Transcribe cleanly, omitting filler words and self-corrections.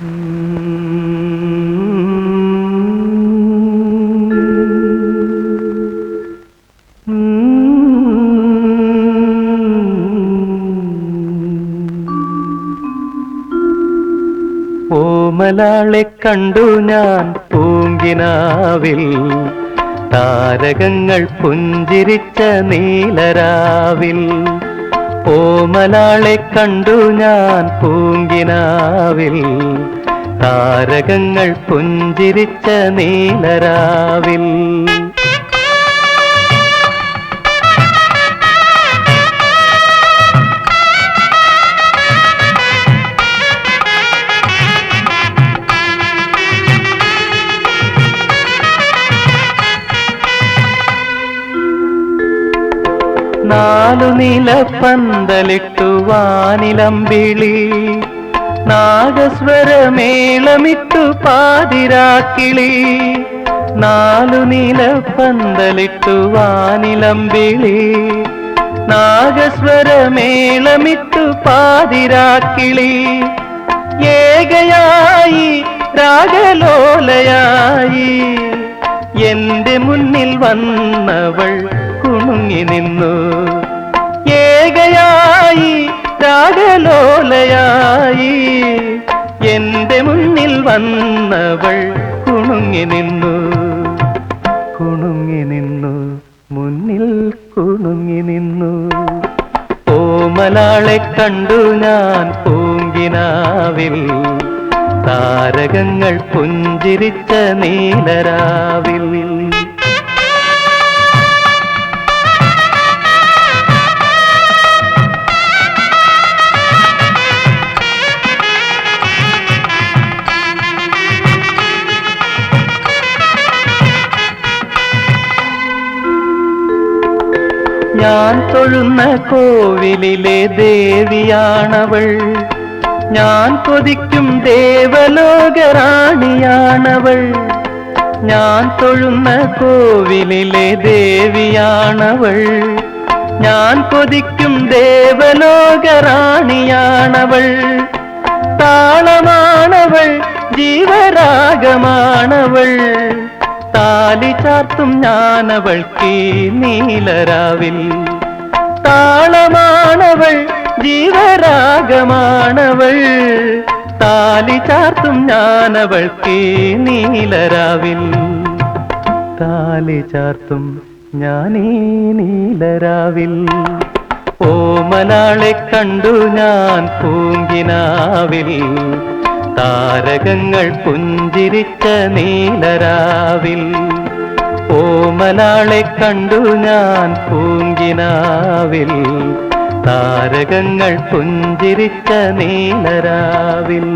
ഓമലാളെ കണ്ടു ഞാൻ പൂങ്കിനാവിൽ, താരകങ്ങൾ പുഞ്ചിരിച്ച നീലരാവിൽ. ഓമലാളെ കണ്ടു ഞാൻ പൂങ്കിനാവിൽ, താരകങ്ങൾ പുഞ്ചിരിച്ച നീലരാവിൽ. നാലു നിലപ്പന്തലിട്ടു വാനിലമ്പിളി, നാഗസ്വരമേളമിട്ടു പാതിരാക്കിളി. നാലു നിലപ്പന്തലിട്ടു വാനിലമ്പിളി, നാഗസ്വരമേളമിട്ടു പാതിരാക്കിളി. ഏകയായി രാഗലോലയായി എന്റെ മുന്നിൽ വന്നവൾ കുണുങ്ങി നിന്നു. ഏകയായി രാഗലോലയായി എന്റെ മുന്നിൽ വന്നവൾ കുണുങ്ങി നിന്നു. കുണുങ്ങി നിന്നു, മുന്നിൽ കുണുങ്ങി നിന്നു. ഓമലാളെ കണ്ടു ഞാൻ പൂങ്കിനാവിൽ, താരകങ്ങൾ പുഞ്ചിരിച്ച നീലരാവിൽ. ഞാൻ തൊഴുന്ന കോവിലിലെ ദേവിയാണവൾ, ഞാൻ കൊതിക്കും ദേവലോകറാണിയാണവൾ. ഞാൻ തൊഴുന്ന കോവിലിലെ ദേവിയാണവൾ, ഞാൻ കൊതിക്കും ദേവലോകറാണിയാണവൾ. താളമാണവൾ, ജീവരാഗമാണവൾ, താലി ചാർത്തും ഞാനവൾക്ക് നീലരാവിൽ. താളമാണവൾ, ജീവരാഗമാണവൾ, താലി ചാർത്തും ഞാനവൾക്ക് നീലരാവിൽ. താലി ചാർത്തും ഞാനീ നീലരാവിൽ. ഓമലാളെ കണ്ടു ഞാൻ പൂങ്കിനാവിൽ, താരകങ്ങൾ പുഞ്ചിരിച്ച നീലരാവിൽ. ഓമലാളെ കണ്ടു ഞാൻ പൂങ്കിനാവിൽ, താരകങ്ങൾ പുഞ്ചിരിച്ച നീലരാവിൽ.